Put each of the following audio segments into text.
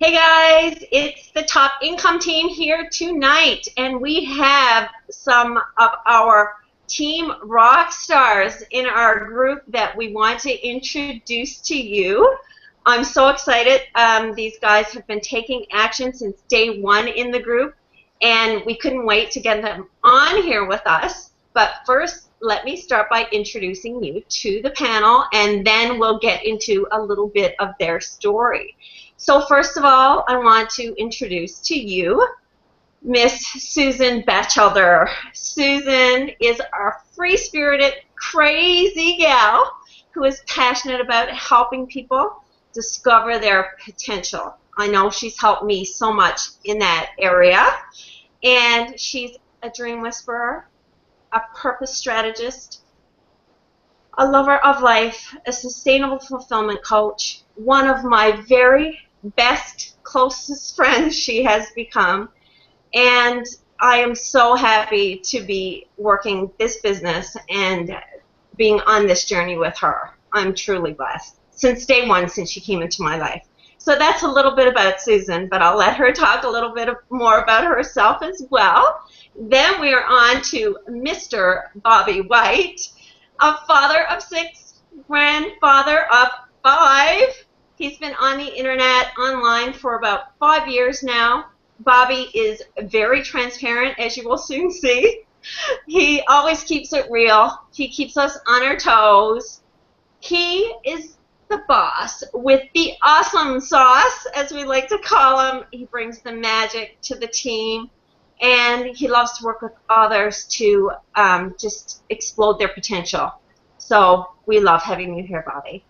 Hey guys, it's the Top Income team here tonight, and we have some of our team rock stars in our group that we want to introduce to you. I'm so excited. These guys have been taking action since day one in the group, and we couldn't wait to get them on here with us. But first, let me start by introducing you to the panel, and then we'll get into a little bit of their story. So first of all, I want to introduce to you Miss Susan Batchelder. Susan is our free-spirited, crazy gal who is passionate about helping people discover their potential. I know she's helped me so much in that area. And she's a dream whisperer, a purpose strategist, a lover of life, a sustainable fulfillment coach, one of my very best, closest friends she has become, and I am so happy to be working this business and being on this journey with her. I'm truly blessed since day one, since she came into my life. So that's a little bit about Susan, but I'll let her talk a little bit more about herself as well. Then we are on to Mr. Bobby White, a father of 6, grandfather of 5. He's been on the internet, online for about 5 years now. Bobby is very transparent, as you will soon see. He always keeps it real. He keeps us on our toes. He is the boss with the awesome sauce, as we like to call him. He brings the magic to the team, and he loves to work with others to just explode their potential. So we love having you here, Bobby.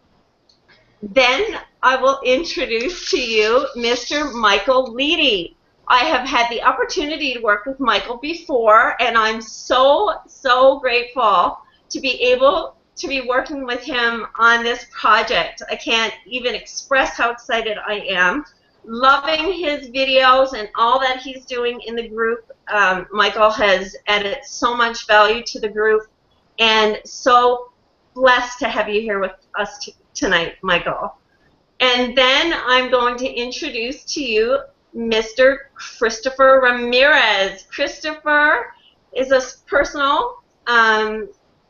Then I will introduce to you Mr. Michael Leedy. I have had the opportunity to work with Michael before, and I'm so, so grateful to be able to be working with him on this project. I can't even express how excited I am. Loving his videos and all that he's doing in the group. Michael has added so much value to the group, and so blessed to have you here with us tonight, Michael. And then I'm going to introduce to you Mr. Christopher Ramirez. Christopher is a personal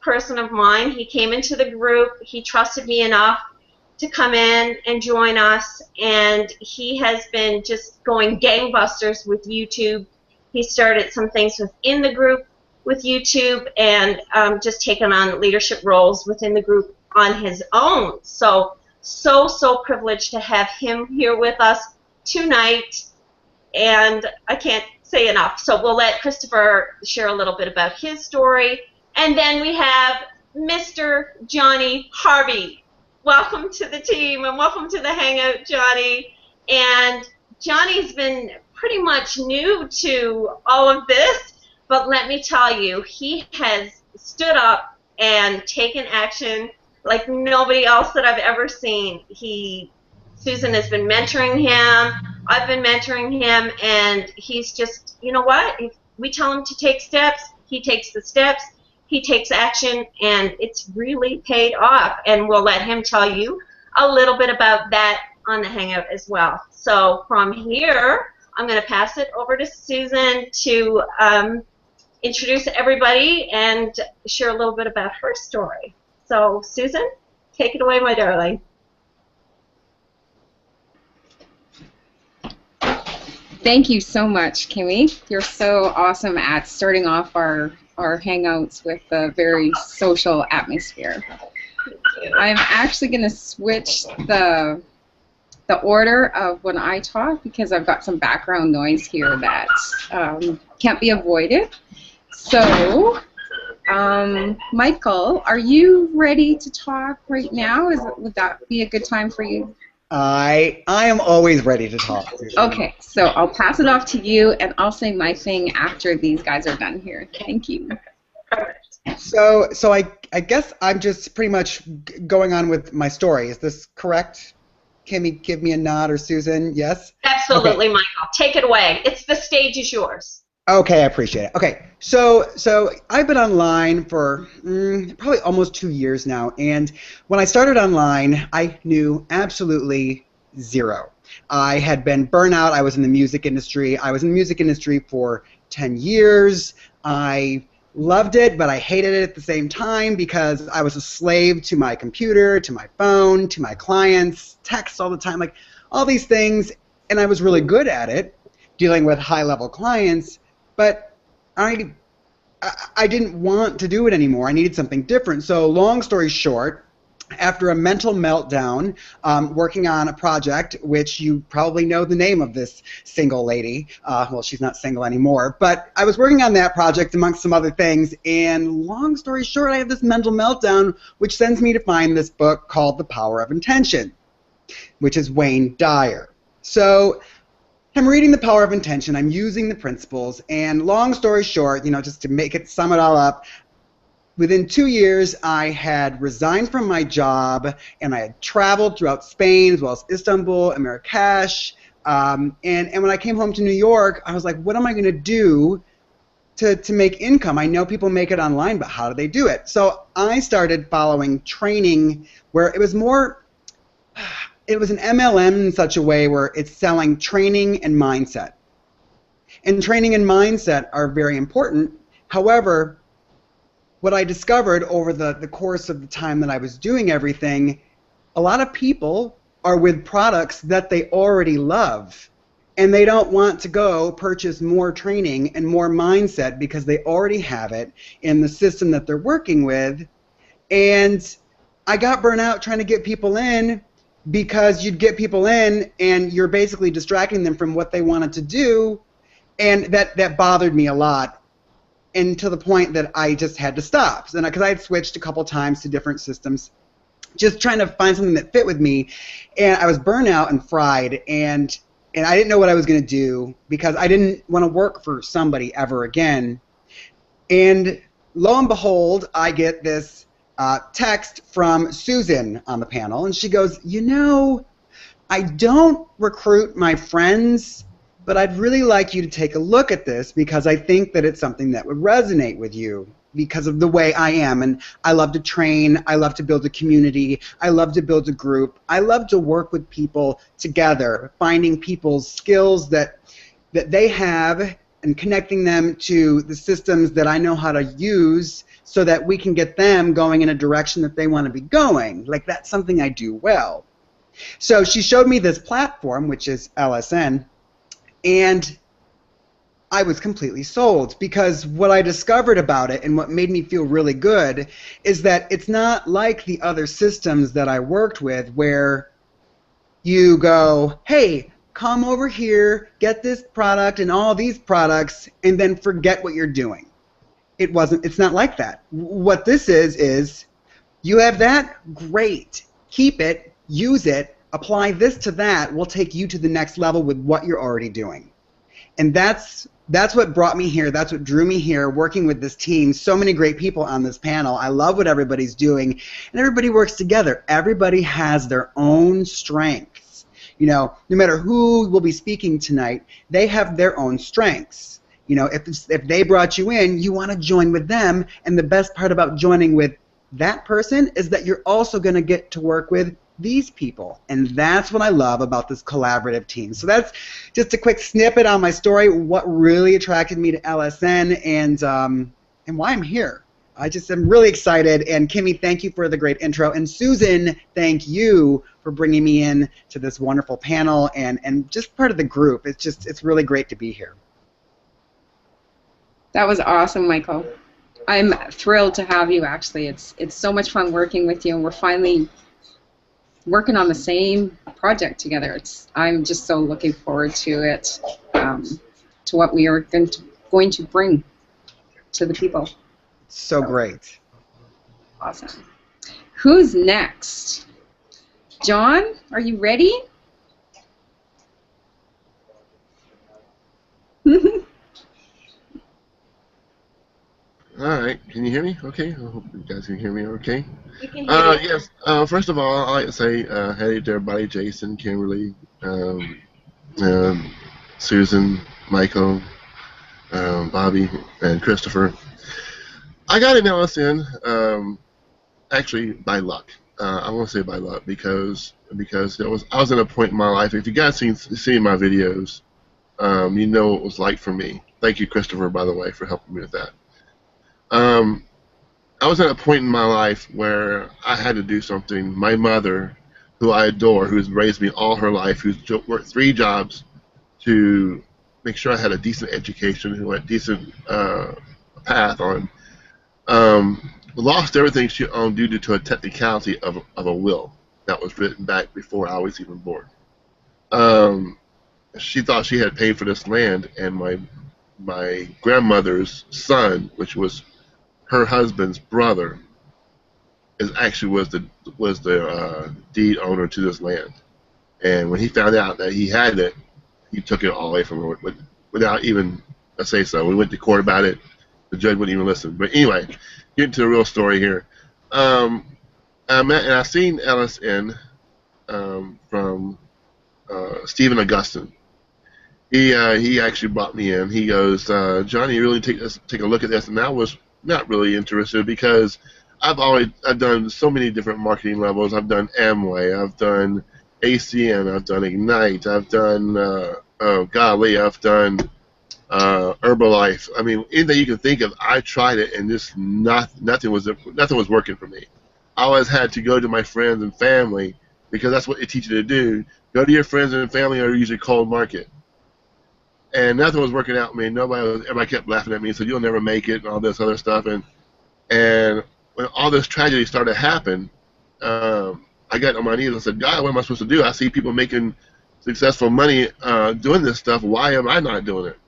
person of mine. He came into the group. He trusted me enough to come in and join us, and he has been just going gangbusters with YouTube. He started some things within the group with YouTube and just taken on leadership roles within the group on his own. So privileged to have him here with us tonight, and I can't say enough. So we'll let Christopher share a little bit about his story, and then we have Mr. Johnny Harvey. Welcome to the team, and welcome to the Hangout, Johnny. And Johnny's been pretty much new to all of this, but let me tell you, he has stood up and taken action like nobody else that I've ever seen. Susan has been mentoring him, I've been mentoring him, and he's just, you know what, if we tell him to take steps, he takes the steps, he takes action, and it's really paid off. And we'll let him tell you a little bit about that on the Hangout as well. So from here, I'm going to pass it over to Susan to introduce everybody and share a little bit about her story. So, Susan, take it away, my darling. Thank you so much, Kimmy. You're so awesome at starting off our Hangouts with a very social atmosphere. I'm actually going to switch the order of when I talk because I've got some background noise here that can't be avoided. So, Michael, are you ready to talk right now? Would that be a good time for you? I am always ready to talk. Okay, so I'll pass it off to you, and I'll say my thing after these guys are done here. Thank you. So I guess I'm just pretty much going on with my story. Is this correct? Kimmy, give me a nod, or Susan, yes? Absolutely, okay. Michael. Take it away. The stage is yours. Okay, I appreciate it. Okay, so I've been online for probably almost 2 years now, and when I started online, I knew absolutely zero. I had been burnout. I was in the music industry. I was in the music industry for 10 years. I loved it, but I hated it at the same time because I was a slave to my computer, to my phone, to my clients, text all the time, like all these things, and I was really good at it, dealing with high-level clients, but I didn't want to do it anymore. I needed something different. So long story short, after a mental meltdown, working on a project, which you probably know the name of this single lady. Well, she's not single anymore, but I was working on that project amongst some other things, and long story short, I had this mental meltdown, which sends me to find this book called The Power of Intention, which is Wayne Dyer. So I'm reading The Power of Intention, I'm using the principles, and long story short, just to sum it all up, within 2 years, I had resigned from my job, and I had traveled throughout Spain, as well as Istanbul and Marrakesh. And when I came home to New York, I was like, what am I going to do to make income? I know people make it online, but how do they do it? So I started following training where it was an MLM in such a way where it's selling training and mindset. And training and mindset are very important. However, what I discovered over the course of the time that I was doing everything, a lot of people are with products that they already love, and they don't want to go purchase more training and more mindset because they already have it in the system that they're working with. And I got burnt out trying to get people in, because you'd get people in and you're basically distracting them from what they wanted to do, and that bothered me a lot. And to the point that I just had to stop. Because I had switched a couple times to different systems, just trying to find something that fit with me. And I was burnt out and fried, and I didn't know what I was going to do because I didn't want to work for somebody ever again. And lo and behold, I get this text from Susan on the panel, and she goes, I don't recruit my friends, but I'd really like you to take a look at this because I think that it's something that would resonate with you because of the way I am. And I love to train. I love to build a community. I love to build a group. I love to work with people together, finding people's skills that they have and connecting them to the systems that I know how to use so that we can get them going in a direction that they want to be going. Like, that's something I do well. So she showed me this platform, which is LSN, and I was completely sold because what I discovered about it and what made me feel really good is that it's not like the other systems that I worked with where you go, hey, come over here, get this product and all these products, and then forget what you're doing. It's not like that. What this is you have that, great, keep it, use it, apply this to that, we'll take you to the next level with what you're already doing. And that's what brought me here. That's what drew me here, working with this team. So many great people on this panel. I love what everybody's doing, and everybody works together. Everybody has their own strengths. No matter who will be speaking tonight, they have their own strengths. If they brought you in, you want to join with them, and the best part about joining with that person is that you're also going to get to work with these people, and that's what I love about this collaborative team. So that's just a quick snippet on my story, what really attracted me to LSN, and why I'm here. I'm really excited, and Kimmy, thank you for the great intro, and Susan, thank you for bringing me in to this wonderful panel and just part of the group. It's really great to be here. That was awesome, Michael. I'm thrilled to have you, actually. It's so much fun working with you, and we're finally working on the same project together. I'm just so looking forward to it, to what we are going to bring to the people. So great. Awesome. Who's next? John, are you ready? All right, can you hear me? Okay, I hope you guys can hear me. Okay. We can hear you. Yes. First of all, I'd like to say hey to everybody: Jason, Kimberly, Susan, Michael, Bobby, and Christopher. I got an LSN actually by luck. I won't say by luck because because I was at a point in my life. If you guys seen my videos, you know what it was like for me. Thank you, Christopher, by the way, for helping me with that. I was at a point in my life where I had to do something. My mother, who I adore, who's raised me all her life, who's worked 3 jobs to make sure I had a decent education, who had a decent path on, lost everything she owned due to a technicality of a will that was written back before I was even born. She thought she had paid for this land, and my grandmother's son, which was her husband's brother, was the deed owner to this land. And when he found out that he had it, he took it all away from her without even a say so. We went to court about it. The judge wouldn't even listen. But anyway, getting to the real story here. I seen LSN from Stephen Augustine. He actually brought me in. He goes, Johnny, you really take a look at this, and I was not really interested because I've done so many different marketing levels. I've done Amway, I've done ACN, I've done Ignite, I've done I've done Herbalife. I mean, anything you can think of, I tried it, and just nothing was working for me. I always had to go to my friends and family because that's what they teach you to do. Go to your friends and family, or usually cold market. And nothing was working out for me. Everybody kept laughing at me and said, "You'll never make it," and all this other stuff. And when all this tragedy started to happen, I got on my knees and said, "God, what am I supposed to do? I see people making successful money doing this stuff. Why am I not doing it?"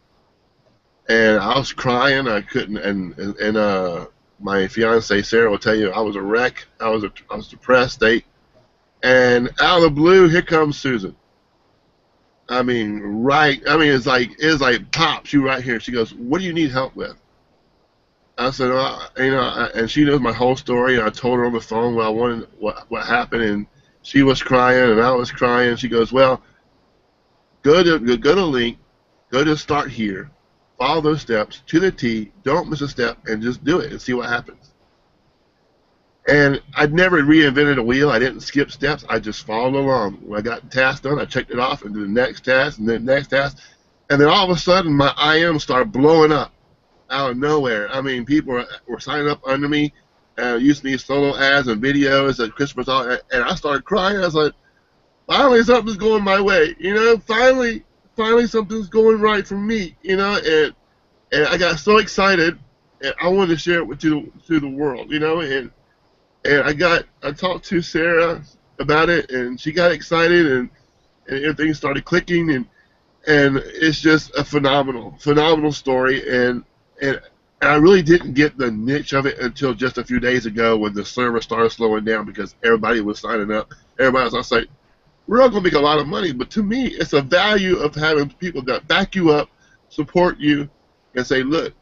And I was crying. I couldn't. And my fiance Sarah will tell you, I was a wreck. I was depressed. And out of the blue, here comes Susan. I mean, it's like pop. She right here. She goes, "What do you need help with?" I said, and she knows my whole story. And I told her on the phone what happened, and she was crying, and I was crying. She goes, "Well, go to link, go to start here, follow those steps to the T. Don't miss a step, and just do it and see what happens." And I'd never reinvented a wheel. I didn't skip steps. I just followed along. When I got the task done, I checked it off and did the next task and then the next task. And then all of a sudden, my IM started blowing up out of nowhere. I mean, people were signing up under me, using these solo ads and videos that Christopher saw, and I started crying. I was like, finally something's going my way. Finally something's going right for me. And I got so excited, and I wanted to share it to the world. And I talked to Sarah about it, and she got excited, and everything started clicking, and it's just a phenomenal story, and I really didn't get the niche of it until just a few days ago when the server started slowing down because everybody was signing up. Everybody was like, "We're not going to make a lot of money," but to me, it's a value of having people that back you up, support you, and say, "Look,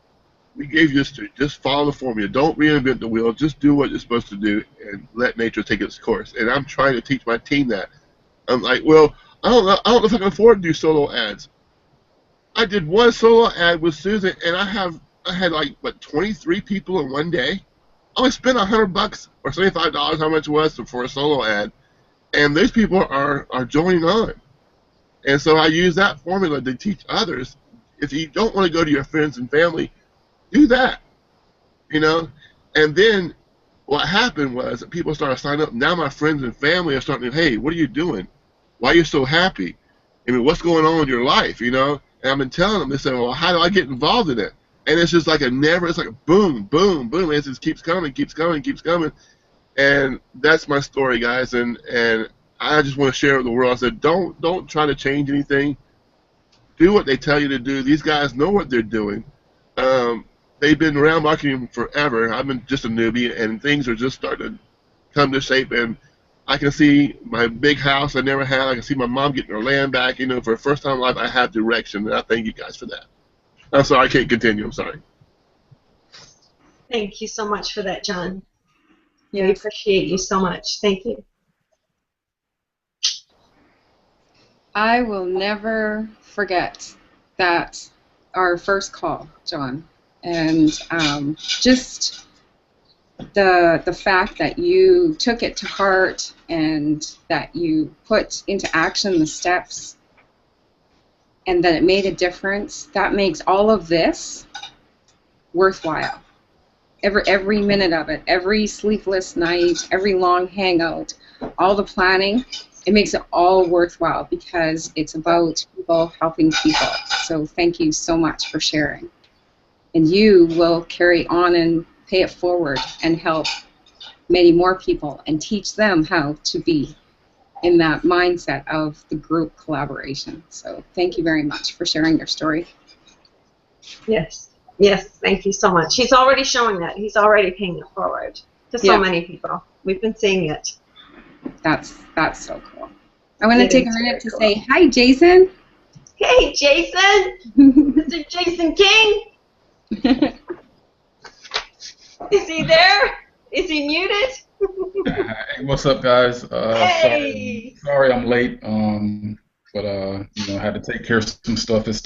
we gave you this, just follow the formula. Don't reinvent the wheel. Just do what you're supposed to do and let nature take its course." And I'm trying to teach my team that. I'm like, well, I don't know if I can afford to do solo ads. I did one solo ad with Susan, and I had 23 people in one day. I only spent $100 or $75, how much it was for a solo ad, and those people are joining on. And so I use that formula to teach others. If you don't want to go to your friends and family, do that, And then what happened was that people started signing up. Now my friends and family are starting to, "Hey, what are you doing? Why are you so happy? I mean, what's going on in your life, And I've been telling them, they say, "Well, how do I get involved in it?" And it's just it's like a boom, boom, boom. It just keeps coming. And that's my story, guys. And I just want to share it with the world. I said, don't try to change anything. Do what they tell you to do. These guys know what they're doing. They've been around marketing forever. I've been just a newbie, and things are just starting to come to shape. And I can see my big house I never had. I can see my mom getting her land back. For the first time in life, I have direction, and I thank you guys for that. I'm sorry, I can't continue. I'm sorry. Thank you so much for that, John. Yes. We appreciate you so much. Thank you. I will never forget that our first call, John. And just the fact that you took it to heart and that you put into action the steps and that it made a difference, that makes all of this worthwhile. Every minute of it, every sleepless night, every long hangout, all the planning, it makes it all worthwhile because it's about people helping people. So thank you so much for sharing. And you will carry on and pay it forward and help many more people and teach them how to be in that mindset of the group collaboration. So thank you very much for sharing your story. Yes. Yes, thank you so much. He's already showing that. He's already paying it forward to so many people. We've been seeing it. That's so cool. I want to take a minute to say hi, Jason. Hey, Jason. Mr. Jason King. Is he there? Is he muted? Hey, what's up, guys? Hey. Sorry I'm late. But you know, I had to take care of some stuff. It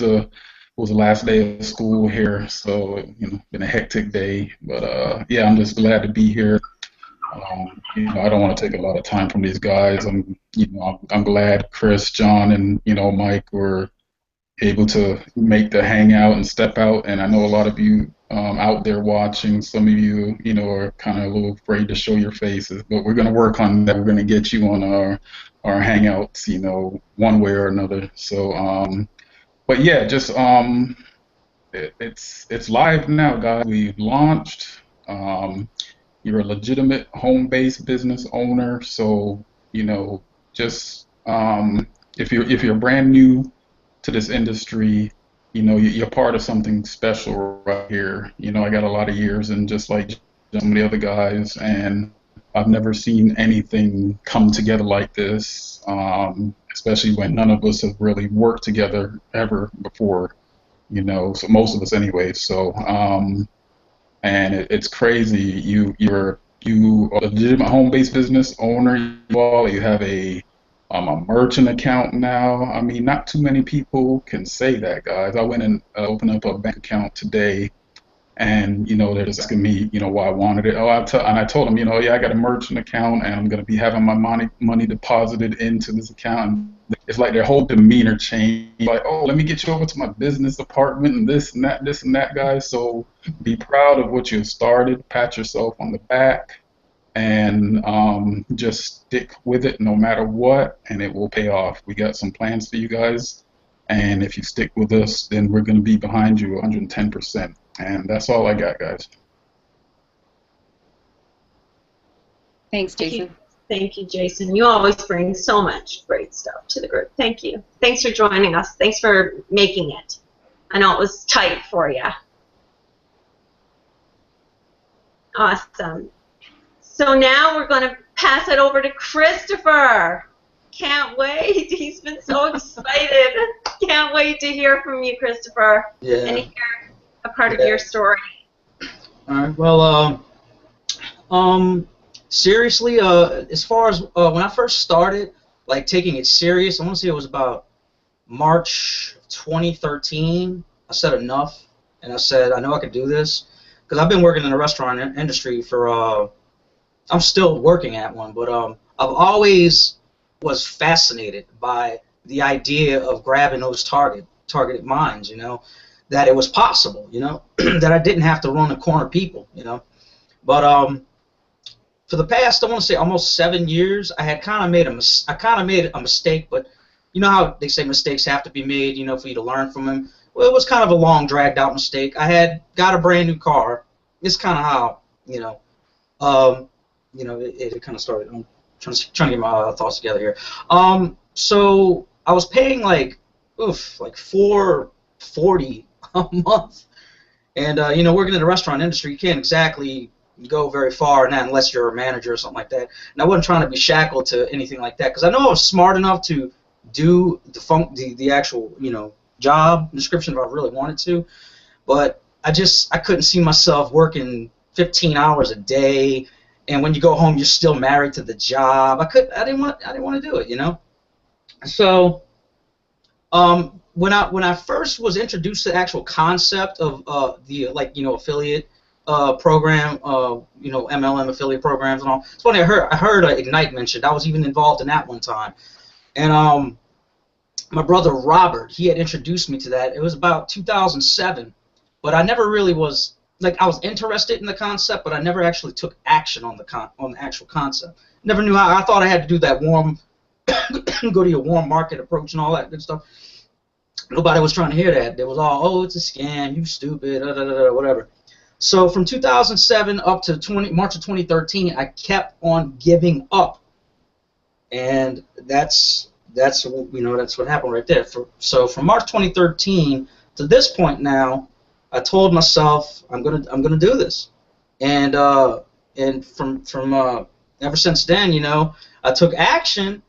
was the last day of school here, so you know, been a hectic day. But yeah, I'm just glad to be here. You know, I don't want to take a lot of time from these guys. I'm glad Chris, John, and Mike were able to make the hangout and step out. And I know a lot of you out there watching. Some of you, are kind of a little afraid to show your faces, but we're going to work on that. We're going to get you on our hangouts, one way or another. So, but yeah, just it's live now, guys. We've launched. You're a legitimate home-based business owner, so just if you're brand new to this industry, you're part of something special right here. I got a lot of years, and just like some of the other guys, and I've never seen anything come together like this, especially when none of us have really worked together ever before, so most of us anyway. So, and it's crazy. You're a legitimate home-based business owner. You have a merchant account now. I mean, not too many people can say that, guys. I went and opened up a bank account today, and they're just asking me, why I wanted it. And I told them, yeah, I got a merchant account, and I'm going to be having my money deposited into this account. And it's like their whole demeanor changed. Like, oh, let me get you over to my business department and this and that, guys. So be proud of what you've started. Pat yourself on the back, and just stick with it no matter what, and it will pay off. We got some plans for you guys, and if you stick with us, then we're going to be behind you 110%. And that's all I got, guys. Thanks, Jason. Thank you, Jason. You always bring so much great stuff to the group. Thank you. Thanks for joining us. Thanks for making it. I know it was tight for you. Awesome. So now we're going to pass it over to Christopher. Can't wait. He's been so excited. Can't wait to hear from you, Christopher. Yeah. And hear a part of your story. All right. Well, seriously, as far as when I first started, like taking it serious, I want to say it was about March 2013. I said enough, and I said I know I could do this because I've been working in the restaurant industry for. I'm still working at one, but I've always was fascinated by the idea of grabbing those targeted minds, that it was possible, that I didn't have to run and corner people, But for the past, I want to say almost 7 years, I had kind of made a mistake, but you know how they say mistakes have to be made, for you to learn from them. Well, it was kind of a long, dragged-out mistake. I had got a brand new car. It's kind of how, it kind of started. I'm trying to get my thoughts together here. So I was paying like $440 a month, and working in the restaurant industry, you can't exactly go very far in that unless you're a manager or something like that. And I wasn't trying to be shackled to anything like that because I know I was smart enough to do the actual job description if I really wanted to, but I couldn't see myself working 15 hours a day. And when you go home, you're still married to the job. I didn't want to do it, So, when I first was introduced to the actual concept of the affiliate program, you know, MLM affiliate programs and all. It's funny, I heard Ignite mentioned. I was even involved in that one time. And my brother Robert, he had introduced me to that. It was about 2007, but I never really was, like, I was interested in the concept, but I never actually took action on the actual concept. Never knew how. I thought I had to do that warm, go to your warm market approach and all that good stuff. Nobody was trying to hear that. They was all, oh, it's a scam, you stupid, whatever. So from 2007 up to March of 2013, I kept on giving up, and that's what happened right there. So from March 2013 to this point now, I told myself I'm gonna do this, and from ever since then, you know, I took action,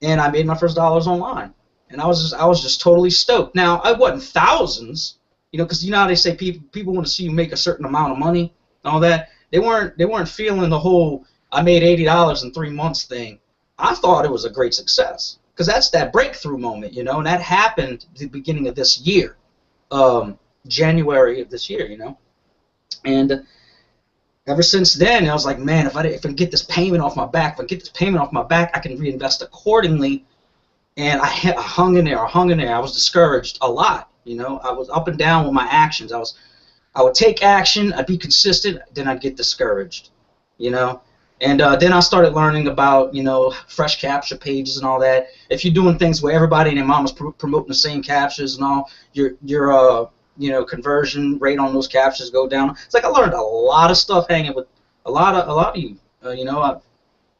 and I made my first dollars online, and I was just totally stoked. Now I wasn't thousands, you know, because you know how they say people want to see you make a certain amount of money and all that. They weren't feeling the whole I made $80 in 3 months thing. I thought it was a great success because that's that breakthrough moment, you know, and that happened at the beginning of this year, January of this year, you know, and ever since then I was like, man, if I can get this payment off my back, I can reinvest accordingly. And I hung in there. I was discouraged a lot. You know, I was up and down with my actions. I would take action. I'd be consistent. Then I'd get discouraged. You know, and then I started learning about, you know, fresh capture pages and all that. If you're doing things where everybody and their mom is promoting the same captures and all, your you know, conversion rate on those captures go down. It's like I learned a lot of stuff hanging with a lot of you. You know, I've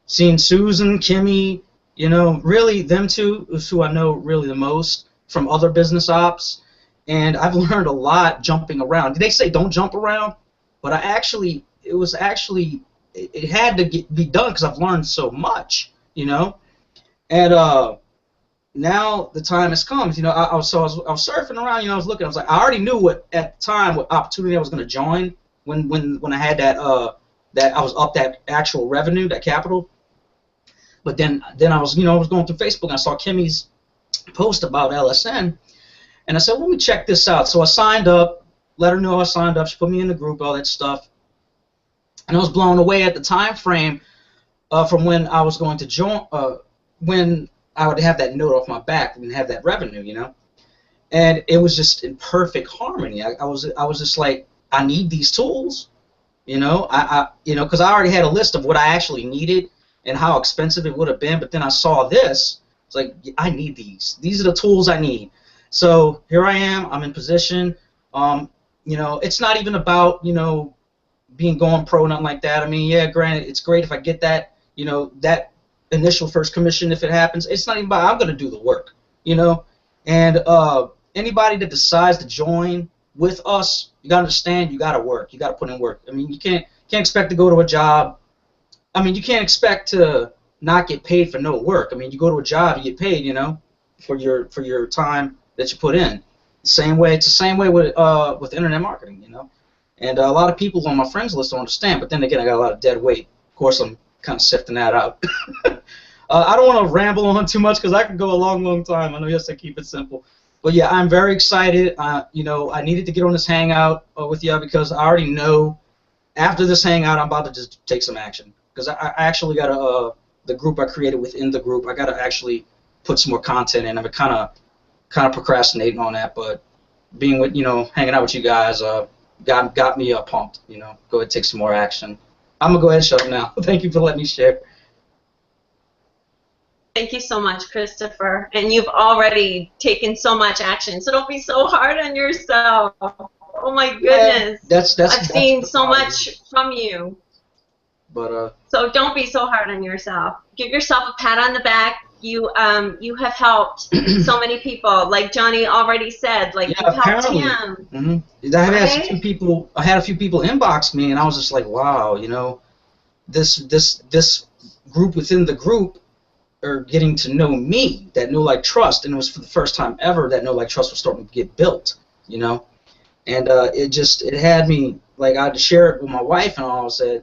seen Susan, Kimmy. You know, really, them two is who I know really the most from other business ops, and I've learned a lot jumping around. They say don't jump around, but it had to be done because I've learned so much, you know. And now the time has come. You know, I was surfing around. You know, I was looking. I was like, I already knew at the time what opportunity I was going to join when I had that I was up that actual revenue, that capital. But then I was, you know, I was going through Facebook and I saw Kimmy's post about LSN, and I said, well, let me check this out. So I signed up, let her know I signed up. She put me in the group, all that stuff, and I was blown away at the time frame from when I was going to join, when I would have that note off my back and have that revenue, you know, and it was just in perfect harmony. I was just like, I need these tools, you know, you know, because I already had a list of what I actually needed and how expensive it would have been, but then I saw this. It's like, I need these. These are the tools I need. So here I am. I'm in position. You know, it's not even about, you know, going pro, nothing like that. I mean, yeah, granted, it's great if I get that, you know, that initial first commission if it happens. It's not even about, I'm going to do the work, you know. And anybody that decides to join with us, you got to understand, you got to work. You got to put in work. I mean, you can't expect to go to a job. I mean, you can't expect to not get paid for no work. I mean, you go to a job, you get paid, you know, for your time that you put in. It's the same way with internet marketing, you know. And a lot of people on my friends list don't understand. But then again, I got a lot of dead weight. Of course, I'm kind of sifting that out. I don't want to ramble on too much because I could go a long, long time. I know you have to keep it simple. But yeah, I'm very excited. You know, I needed to get on this hangout with you because I already know after this hangout, I'm about to just take some action. Because I actually got the group I created within the group, I got to actually put some more content in. I've been kind of procrastinating on that, but being with, you know, hanging out with you guys got me pumped. You know, go ahead and take some more action. I'm gonna go ahead and shut up now. Thank you for letting me share. Thank you so much, Christopher. And you've already taken so much action, so don't be so hard on yourself. Oh my goodness. Yeah, I've seen so much from you. But so don't be so hard on yourself. Give yourself a pat on the back. You have helped so many people. Like Johnny already said, like you've helped him. Mm-hmm. I had a few people inbox me, and I was just like, wow, you know, this group within the group are getting to know me, that know like trust, and it was for the first time ever that know like trust was starting to get built, you know, and it had me like I had to share it with my wife, and all. I said,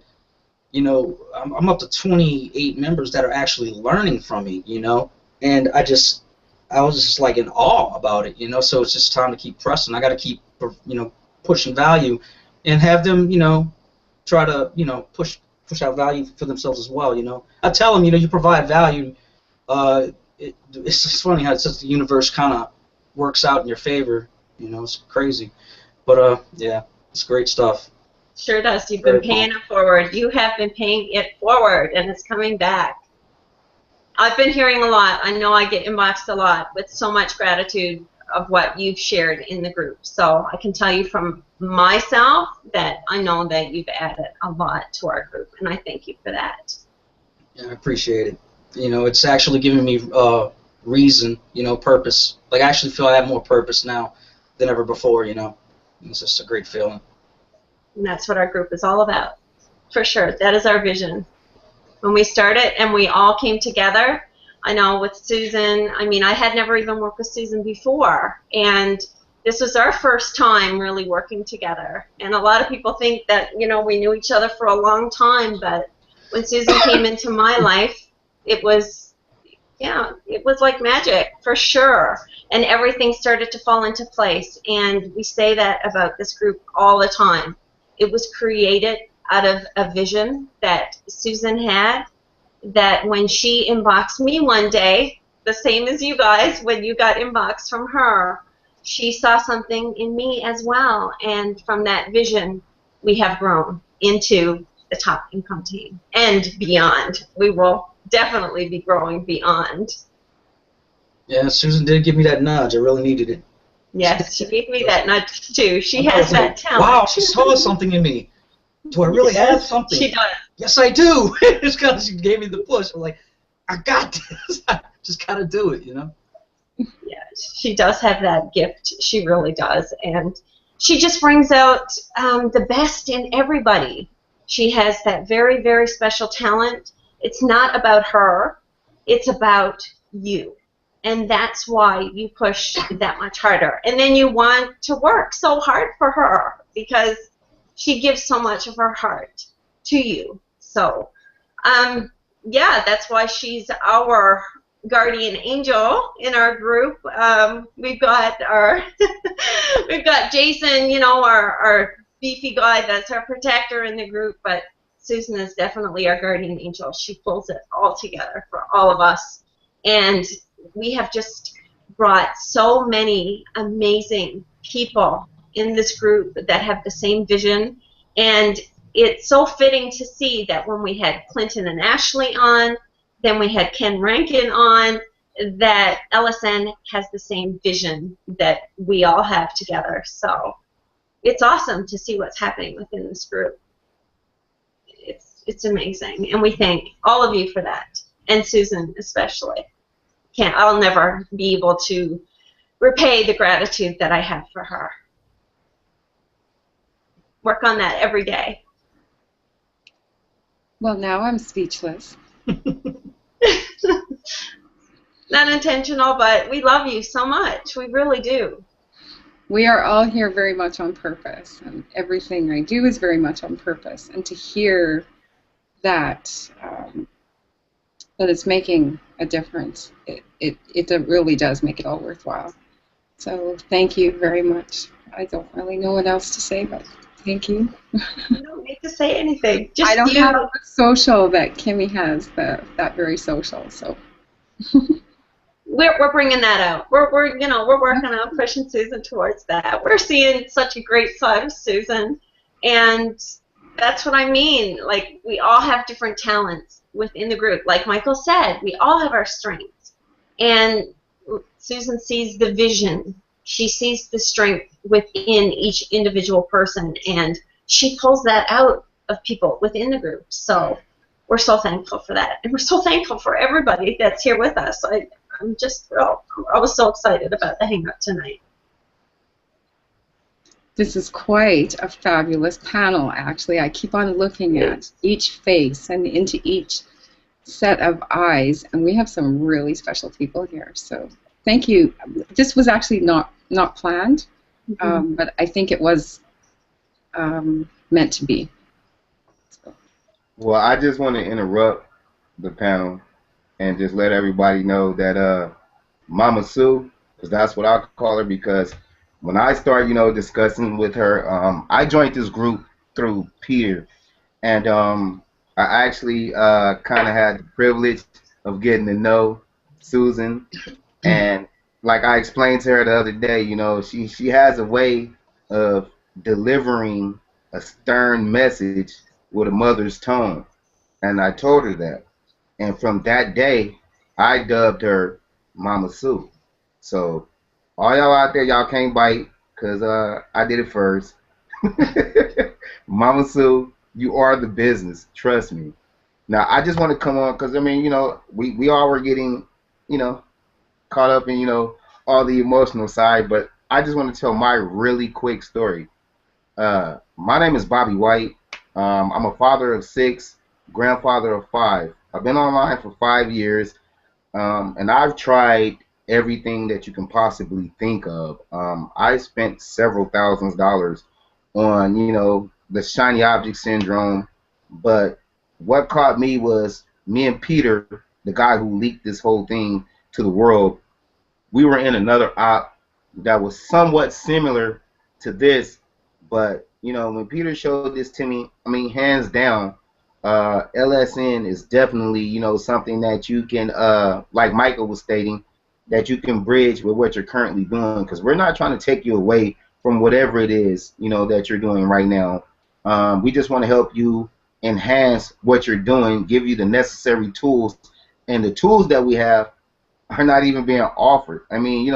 you know, I'm up to 28 members that are actually learning from me, you know, and I was just like in awe about it, you know. So it's just time to keep pressing. I got to keep, you know, pushing value, and have them, you know, try to, push out value for themselves as well. I tell them, you provide value. It's just funny how it's just the universe kind of works out in your favor. It's crazy. But yeah, it's great stuff. Sure does. You've been paying it forward. You have been paying it forward, and it's coming back. I've been hearing a lot. I know I get inboxed a lot with so much gratitude of what you've shared in the group. So I can tell you from myself that I know that you've added a lot to our group, and I thank you for that. Yeah, I appreciate it. It's actually giving me reason, purpose. Like, I actually feel I have more purpose now than ever before, It's just a great feeling. And that's what our group is all about, for sure. That is our vision. When we started and we all came together, I know with Susan, I had never even worked with Susan before, and this was our first time really working together. And a lot of people think that, we knew each other for a long time, but when Susan came into my life, it was like magic, for sure. And everything started to fall into place. And we say that about this group all the time. It was created out of a vision that Susan had, that when she inboxed me one day, the same as you guys, when you got inboxed from her, she saw something in me as well. And from that vision, we have grown into the top income team and beyond. We will definitely be growing beyond. Yeah, Susan did give me that nudge. I really needed it. Yes, she gave me that nudge too. She has that talent. Wow, she saw something in me. Do I really have something? She does. Yes, I do. It's because she gave me the push. I'm like, I got this. I just got to do it, Yeah, she does have that gift. She really does. And she just brings out the best in everybody. She has that very, very special talent. It's not about her. It's about you. And that's why you push that much harder. And then you want to work so hard for her because she gives so much of her heart to you. So, yeah, that's why she's our guardian angel in our group. We've got we've got Jason, our beefy guy that's our protector in the group, but Susan is definitely our guardian angel. She pulls it all together for all of us. And we have just brought so many amazing people in this group that have the same vision. And it's so fitting to see that when we had Clinton and Ashley on, then we had Ken Rankin on, that LSN has the same vision that we all have together. So it's awesome to see what's happening within this group. It's amazing, and we thank all of you for that, and Susan especially. I'll never be able to repay the gratitude that I have for her. Work on that every day. Well, now I'm speechless. Not intentional, but we love you so much. We really do. We are all here very much on purpose, and everything I do is very much on purpose. And to hear that that it's making a difference, it really does make it all worthwhile. So thank you very much. I don't really know what else to say, but thank you. You don't need to say anything. Just I don't have the social that Kimmy has, that very social. So we're bringing that out. We're working on pushing Susan towards that. We're seeing such a great side of Susan, and that's what I mean. Like, we all have different talents within the group. Like Michael said, we all have our strengths. And Susan sees the vision. She sees the strength within each individual person, and she pulls that out of people within the group. So we're so thankful for that. And we're so thankful for everybody that's here with us. I'm just thrilled. I was so excited about the Hangout tonight. This is quite a fabulous panel, actually. I keep on looking at each face and into each set of eyes, and we have some really special people here. So thank you. This was actually not planned, but I think it was meant to be. So. Well, I just want to interrupt the panel and just let everybody know that Mama Sue, because that's what I call her, because when I started, discussing with her, I joined this group through Peter, and I actually kind of had the privilege of getting to know Susan, and like I explained to her the other day, she has a way of delivering a stern message with a mother's tone, and I told her that, and from that day, I dubbed her Mama Sue. So all y'all out there, y'all can't bite, cause I did it first. Mama Sue, you are the business. Trust me. Now, I just want to come on because, I mean, we all were getting, you know, caught up in, all the emotional side, but I just want to tell my really quick story. My name is Bobby White. I'm a father of 6, grandfather of 5. I've been online for 5 years, and I've tried everything that you can possibly think of. I spent several thousands of dollars on, the shiny object syndrome, but what caught me was me and Peter, the guy who leaked this whole thing to the world. We were in another op that was somewhat similar to this, but when Peter showed this to me, I mean, hands down, LSN is definitely something that you can, like Michael was stating, that you can bridge with what you're currently doing, because we're not trying to take you away from whatever it is that you're doing right now. We just want to help you enhance what you're doing, give you the necessary tools, and the tools that we have are not even being offered. I mean,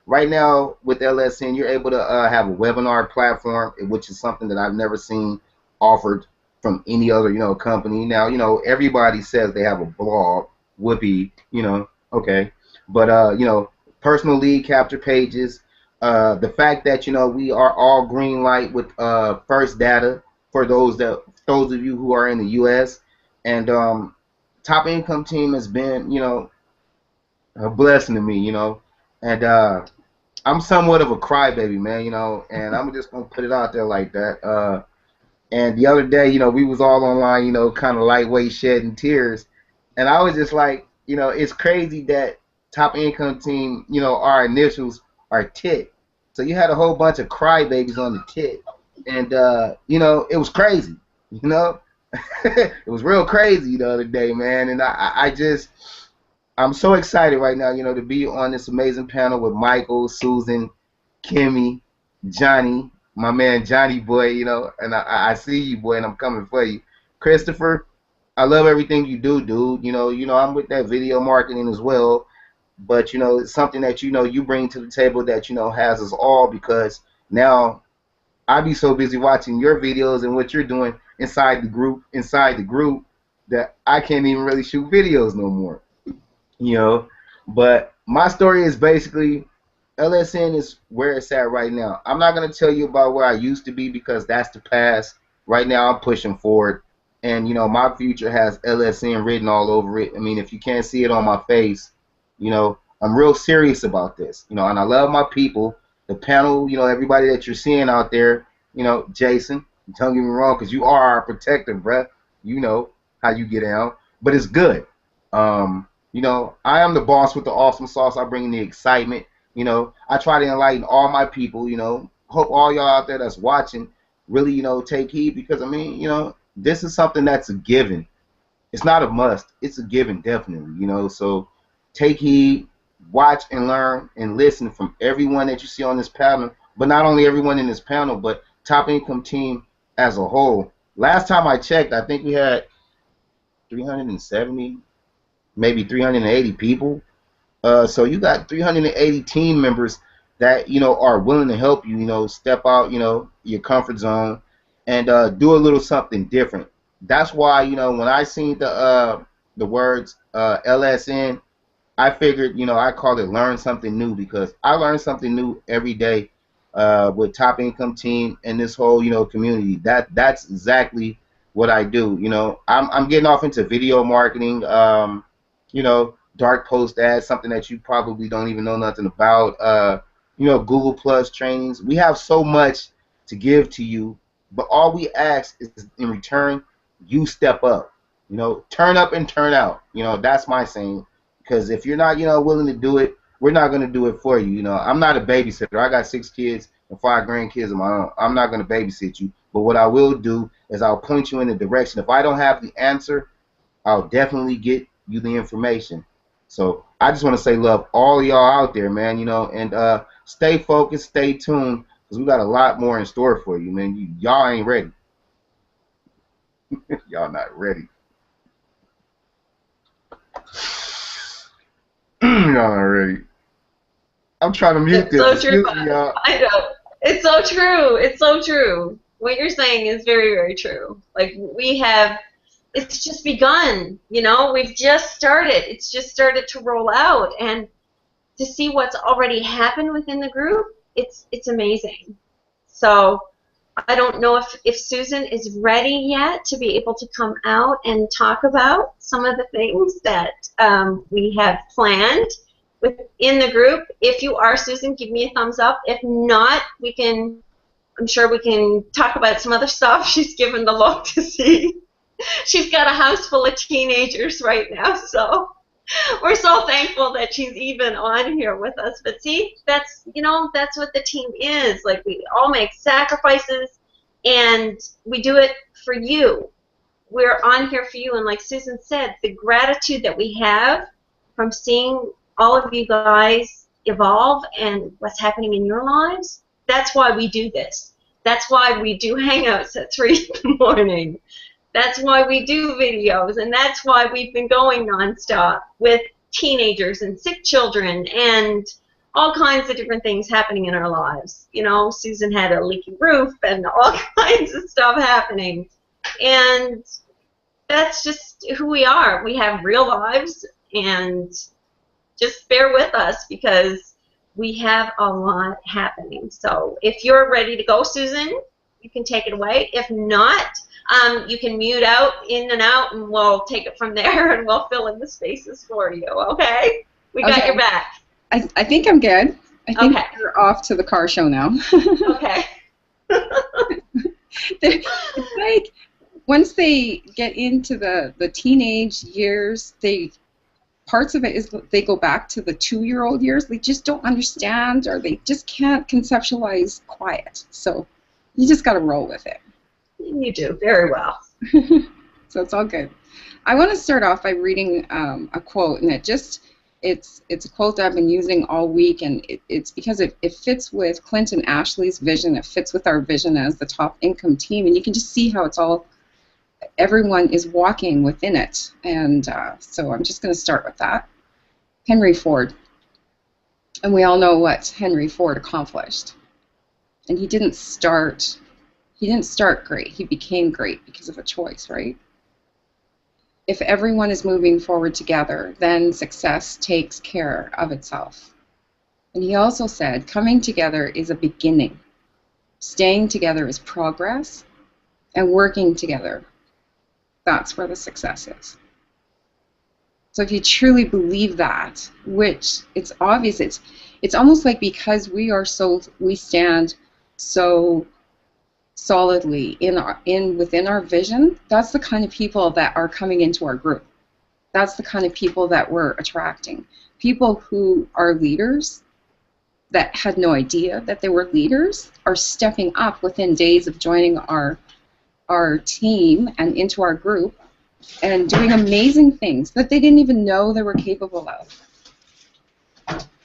right now with LSN, you're able to have a webinar platform, which is something that I've never seen offered from any other, company. Now, everybody says they have a blog, whoopee, okay. But, personal lead capture pages, the fact that, we are all green light with first data for those of you who are in the U.S. And top income team has been, a blessing to me, and I'm somewhat of a crybaby, man, and I'm just gonna put it out there like that. And the other day, we was all online, kind of lightweight shedding tears, and I was just like, it's crazy that top income team, our initials are TIT, so you had a whole bunch of crybabies on the TIT, and it was crazy, it was real crazy the other day, man, and I'm so excited right now, to be on this amazing panel with Michael, Susan, Kimmy, Johnny, my man Johnny boy, and I see you, boy, and I'm coming for you. Christopher, I love everything you do, dude. I'm with that video marketing as well, but it's something that you bring to the table that has us all, because now I be so busy watching your videos and what you're doing inside the group that I can't even really shoot videos no more. But my story is basically LSN is where it's at right now. I'm not going to tell you about where I used to be, because that's the past. Right now I'm pushing forward, and my future has LSN written all over it. I mean, if you can't see it on my face, I'm real serious about this, and I love my people, the panel, everybody that you're seeing out there, Jason, don't get me wrong, because you are our protector, bruh. You know how you get down, but it's good. I am the boss with the awesome sauce. I bring in the excitement. I try to enlighten all my people. Hope all y'all out there that's watching really, take heed, because I mean, this is something that's a given. It's not a must. It's a given, definitely. So take heed, watch and learn and listen from everyone that you see on this panel. But not only everyone in this panel, but top income team as a whole. Last time I checked, I think we had 370. Maybe 380 people. So you got 380 team members that are willing to help you. Step out your comfort zone and do a little something different. That's why when I seen the words LSN, I figured I call it learn something new, because I learn something new every day with top income team and this whole community. That's exactly what I do. I'm getting off into video marketing. Dark post ads, something that you probably don't even know nothing about. Google Plus trainings. We have so much to give to you, but all we ask is in return, you step up. Turn up and turn out. That's my saying. Because if you're not, willing to do it, we're not going to do it for you. I'm not a babysitter. I got 6 kids and 5 grandkids of my own. I'm not going to babysit you. But what I will do is I'll point you in the direction. If I don't have the answer, I'll definitely get you the information. So I just want to say love all of y'all out there, man, you know, and stay focused, stay tuned, because we got a lot more in store for you, man. Y'all ain't ready. Y'all not ready. Y'all not ready. I'm trying to mute It's this. so true. Excuse me, y'all. I know. It's so true. It's so true. What you're saying is very, very true. Like, it's just begun, you know? We've just started. It's just started to roll out. And to see what's already happened within the group, it's amazing. So I don't know if Susan is ready yet to be able to come out and talk about some of the things that we have planned within the group. If you are, Susan, give me a thumbs up. If not, I'm sure we can talk about some other stuff. She's given the look to see. She's got a house full of teenagers right now, so we're so thankful that she's even on here with us. But see, that's what the team is. Like, we all make sacrifices, and we do it for you. We're on here for you, and like Susan said, the gratitude that we have from seeing all of you guys evolve and what's happening in your lives, that's why we do this. That's why we do Hangouts at 3 in the morning. That's why we do videos, and that's why we've been going nonstop with teenagers and sick children and all kinds of different things happening in our lives. You know, Susan had a leaky roof and all kinds of stuff happening. And that's just who we are. We have real lives, and just bear with us because we have a lot happening. So if you're ready to go, Susan, you can take it away. If not, you can mute out, in and out, and we'll take it from there, and we'll fill in the spaces for you, okay? We got your back. I think I'm good. I think Okay. we're off to the car show now. Okay. It's like, once they get into the teenage years, parts of it is they go back to the 2-year-old years. They just don't understand, or they just can't conceptualize quiet. So you just got to roll with it. You do very well. So it's all good. I want to start off by reading a quote, and it's a quote that I've been using all week, and it's because it fits with Clint and Ashley's vision. It fits with our vision as the top income team, and you can just see how everyone is walking within it. And so I'm just going to start with that. Henry Ford. And we all know what Henry Ford accomplished. And he didn't start great. He became great because of a choice, right? If everyone is moving forward together, then success takes care of itself. And he also said, coming together is a beginning. Staying together is progress. And working together, that's where the success is. So if you truly believe that, which it's obvious, it's almost like because we stand so solidly within our vision, that's the kind of people that are coming into our group. That's the kind of people that we're attracting. People who are leaders that had no idea that they were leaders are stepping up within days of joining our team and into our group and doing amazing things that they didn't even know they were capable of.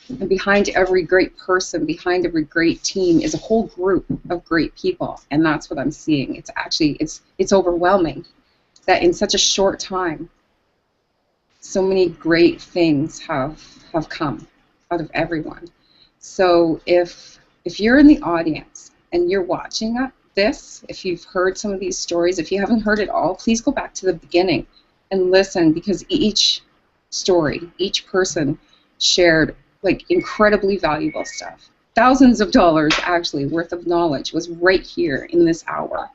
And behind every great person, behind every great team is a whole group of great people, and that's what I'm seeing. It's overwhelming that in such a short time, so many great things have come out of everyone. So if you're in the audience and you're watching this, if you've heard some of these stories, if you haven't heard it all, please go back to the beginning and listen, because each story, each person shared like incredibly valuable stuff. Thousands of dollars actually worth of knowledge was right here in this hour.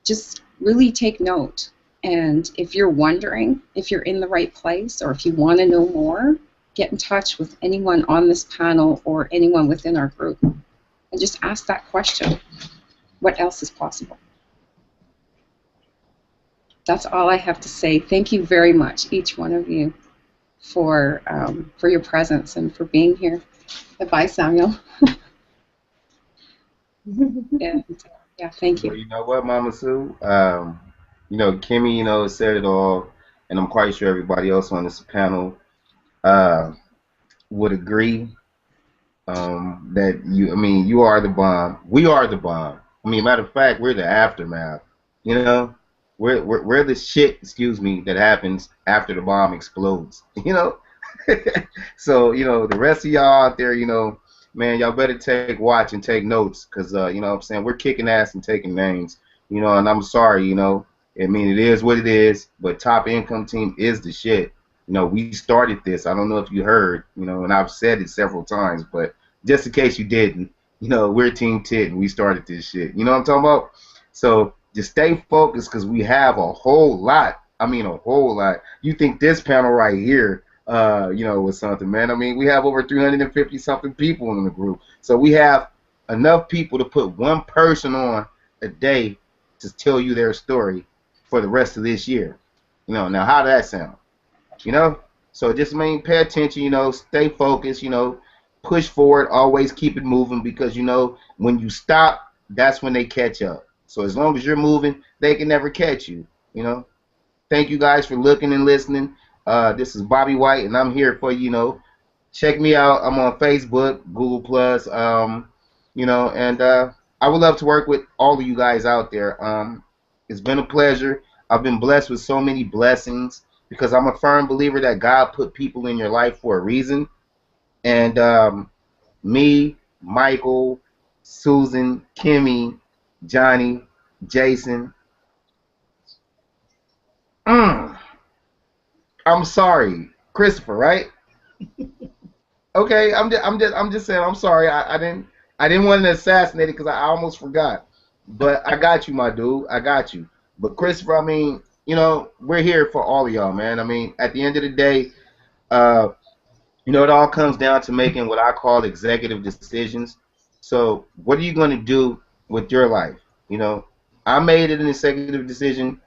Just really take note. And if you're wondering if you're in the right place or if you want to know more, get in touch with anyone on this panel or anyone within our group and just ask that question. What else is possible? That's all I have to say. Thank you very much, each one of you, for your presence and for being here. Bye, Samuel. Yeah, thank Well, you. you know what, Mama Sue? You know, Kimmy, you know, said it all, and I'm quite sure everybody else on this panel uh, would agree that I mean, you are the bomb. We are the bomb. I mean, matter of fact, we're the aftermath. You know, we're the shit, excuse me, that happens after the bomb explodes. You know, so you know the rest of y'all out there, you know, man, y'all better take watch and take notes, cause you know what I'm saying, we're kicking ass and taking names. You know, and I'm sorry, you know, I mean it is what it is, but Top Income Team is the shit. You know, we started this. I don't know if you heard, you know, and I've said it several times, but just in case you didn't, you know, we're Team Tit and we started this shit. You know what I'm talking about? So just stay focused because we have a whole lot. I mean, a whole lot. You think this panel right here, you know, was something, man. I mean, we have over 350 something people in the group. So we have enough people to put one person on a day to tell you their story for the rest of this year. You know, now how does that sound? You know? So just pay attention, you know, stay focused, you know, push forward, always keep it moving because, you know, when you stop, that's when they catch up. So as long as you're moving, they can never catch you, you know. Thank you guys for looking and listening. This is Bobby White, and I'm here for you, you know. Check me out. I'm on Facebook, Google Plus, you know, and I would love to work with all of you guys out there. It's been a pleasure. I've been blessed with so many blessings because I'm a firm believer that God put people in your life for a reason. And me, Michael, Susan, Kimmy, Johnny, Jason. I'm sorry, Christopher, right? Okay, I'm just saying. I'm sorry. I didn't want to assassinate it because I almost forgot. But I got you, my dude. I got you. But Christopher, I mean, you know, we're here for all of y'all, man. I mean, at the end of the day, uh, you know, it all comes down to making what I call executive decisions. So, what are you going to do with your life? You know, I made it an executive decision.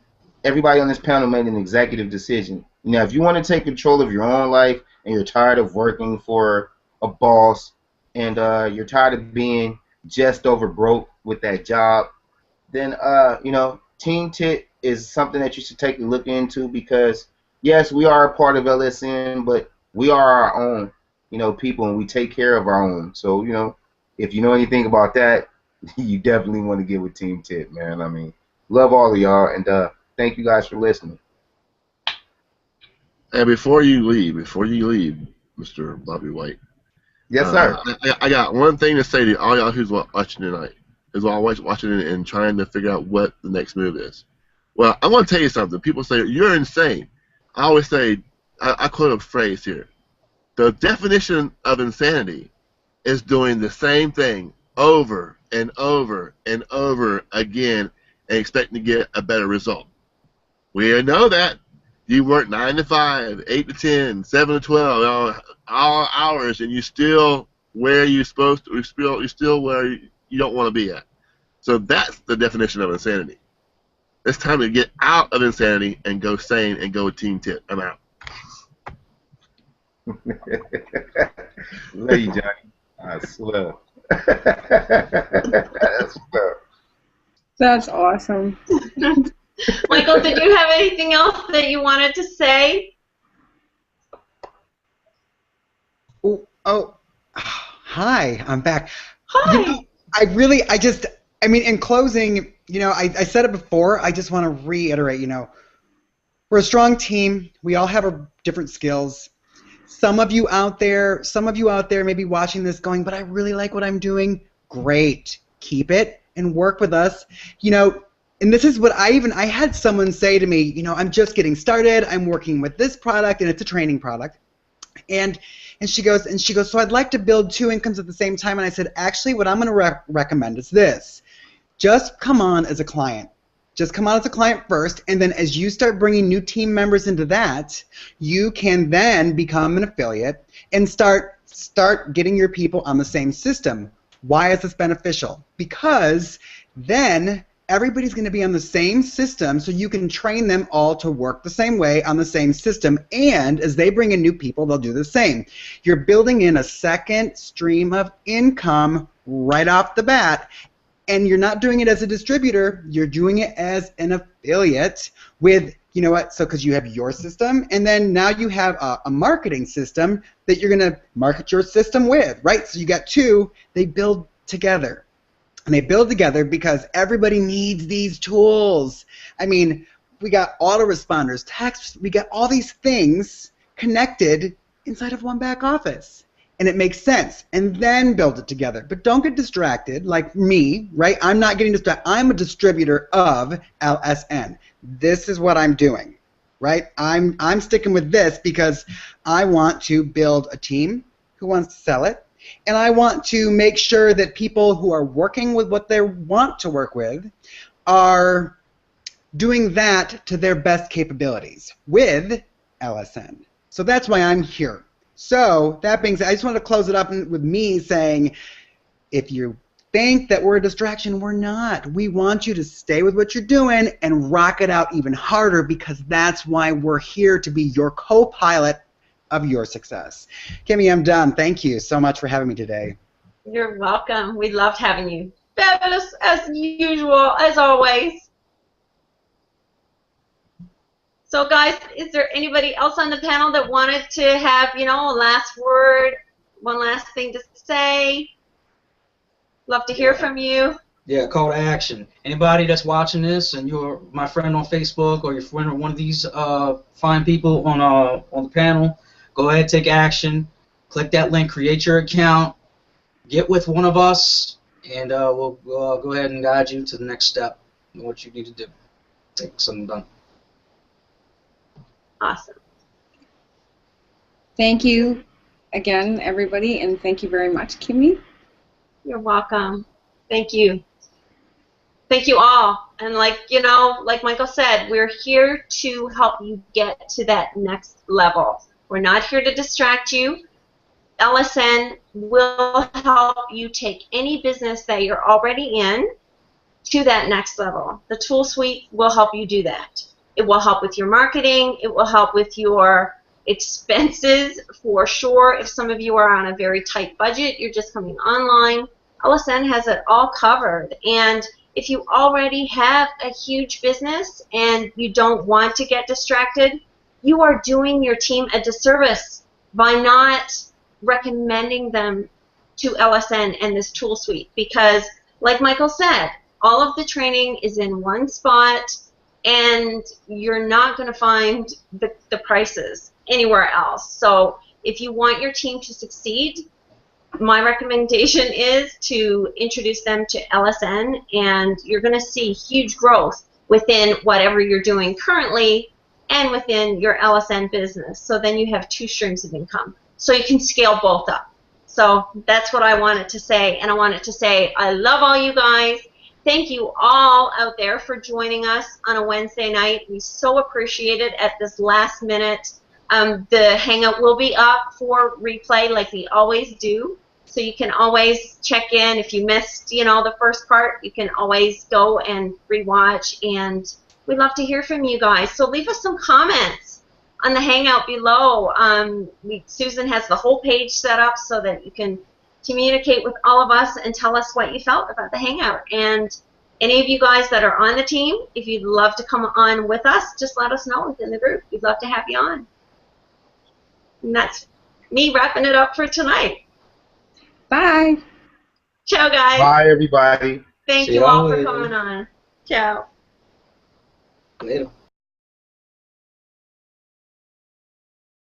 Everybody on this panel made an executive decision. Now, if you want to take control of your own life and you're tired of working for a boss and you're tired of being just over broke with that job, then you know, Team Tit is something that you should take a look into because yes, we are a part of LSN, but we are our own, you know, people, and we take care of our own. So you know, if you know anything about that, you definitely want to get with Team Tit, man. I mean, love all of y'all, and thank you guys for listening. And before you leave, Mr. Bobby White, Yes, sir. I got one thing to say to all y'all who's watching tonight, who's all watching it and trying to figure out what the next move is. Well, I want to tell you something. People say, you're insane. I always say, I quote a phrase here. The definition of insanity is doing the same thing over and over and over again and expecting to get a better result. We know that. You work 9 to 5, 8 to 10, 7 to 12, all hours, and you're still where you're supposed to. You're still where you don't want to be at. So that's the definition of insanity. It's time to get out of insanity and go sane and go with Team Tit. I'm out. Love you, Johnny. I swear. I swear. That's awesome. Michael, did you have anything else that you wanted to say? Oh, hi, I'm back. Hi. You know, I mean, in closing, you know, I said it before, I just want to reiterate, you know, we're a strong team. We all have our different skills. Some of you out there may be watching this going, but I really like what I'm doing. Great. Keep it and work with us. You know, and this is what I had someone say to me, you know, I'm just getting started. I'm working with this product, and it's a training product. And she goes, so I'd like to build 2 incomes at the same time. And I said, actually, what I'm going to recommend is this. Just come on as a client. Just come on as a client first, and then as you start bringing new team members into that, you can then become an affiliate and start getting your people on the same system. Why is this beneficial? Because then everybody's going to be on the same system, so you can train them all to work the same way on the same system, and as they bring in new people, they'll do the same. You're building in a second stream of income right off the bat. And you're not doing it as a distributor, you're doing it as an affiliate with, you know what, so because you have your system, and then now you have a marketing system that you're going to market your system with, right? So you got two, they build together. And they build together because everybody needs these tools. I mean, we got autoresponders, text, we got all these things connected inside of one back office. And it makes sense. And then build it together. But don't get distracted like me, right? I'm not getting distracted. I'm a distributor of LSN. This is what I'm doing, right? I'm sticking with this because I want to build a team who wants to sell it. And I want to make sure that people who are working with what they want to work with are doing that to their best capabilities with LSN. So that's why I'm here. So that being said, I just want to close it up with me saying, if you think that we're a distraction, we're not. We want you to stay with what you're doing and rock it out even harder, because that's why we're here, to be your co-pilot of your success. Kimmy, I'm done. Thank you so much for having me today. You're welcome. We loved having you. Fabulous as usual, as always. So guys, is there anybody else on the panel that wanted to have, you know, a last word, one last thing to say? Love to hear from you. Yeah, call to action. Anybody that's watching this and you're my friend on Facebook, or your friend or one of these fine people on the panel, go ahead, take action. Click that link, create your account, get with one of us, and we'll go ahead and guide you to the next step and what you need to do. Take something done. Awesome. Thank you again, everybody, and thank you very much, Kimmy. You're welcome. Thank you. Thank you all. And like, you know, like Michael said, we're here to help you get to that next level. We're not here to distract you. LSN will help you take any business that you're already in to that next level. The tool suite will help you do that. It will help with your marketing. It will help with your expenses for sure. If some of you are on a very tight budget, you're just coming online, LSN has it all covered. And if you already have a huge business and you don't want to get distracted, you are doing your team a disservice by not recommending them to LSN and this tool suite, because like Michael said, all of the training is in one spot, and you're not going to find the prices anywhere else. So if you want your team to succeed, my recommendation is to introduce them to LSN, and you're going to see huge growth within whatever you're doing currently and within your LSN business. So then you have two streams of income. So you can scale both up. So that's what I wanted to say, and I wanted to say I love all you guys. Thank you all out there for joining us on a Wednesday night. We so appreciate it at this last minute. The Hangout will be up for replay like we always do. So you can always check in. If you missed, you know, the first part, you can always go and rewatch. And we'd love to hear from you guys. So leave us some comments on the Hangout below. Susan has the whole page set up so that you can communicate with all of us and tell us what you felt about the Hangout. And any of you guys that are on the team, if you'd love to come on with us, just let us know within the group. We'd love to have you on. And that's me wrapping it up for tonight. Bye. Ciao, guys. Bye, everybody. Thank you all for coming on. Ciao. Later.